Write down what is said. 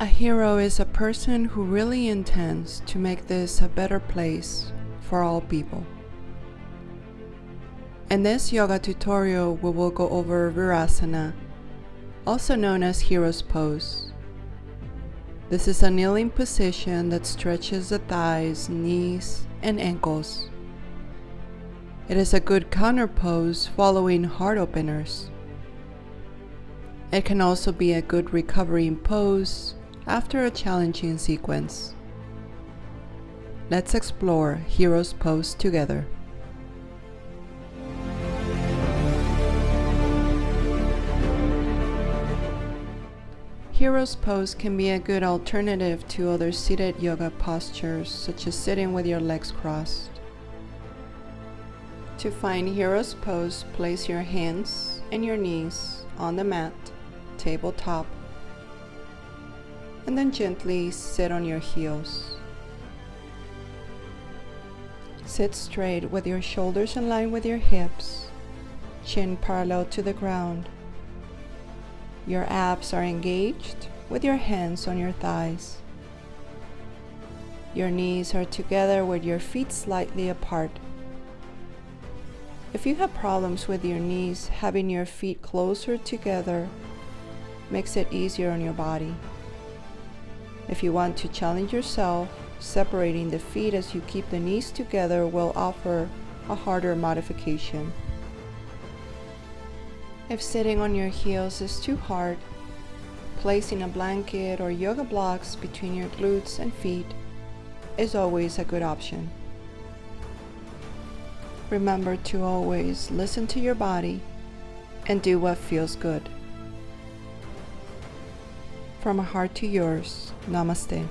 A hero is a person who really intends to make this a better place for all people. In this yoga tutorial, we will go over Virasana, also known as Hero's Pose. This is a kneeling position that stretches the thighs, knees, and ankles. It is a good counter pose following heart openers. It can also be a good recovering pose after a challenging sequence. Let's explore Hero's Pose together. Hero's Pose can be a good alternative to other seated yoga postures, such as sitting with your legs crossed. To find Hero's Pose, place your hands and your knees on the mat, tabletop, and then gently sit on your heels. Sit straight with your shoulders in line with your hips, chin parallel to the ground. Your abs are engaged with your hands on your thighs. Your knees are together with your feet slightly apart. If you have problems with your knees, having your feet closer together makes it easier on your body. If you want to challenge yourself, separating the feet as you keep the knees together will offer a harder modification. If sitting on your heels is too hard, placing a blanket or yoga blocks between your glutes and feet is always a good option. Remember to always listen to your body and do what feels good. From a heart to yours, Namaste.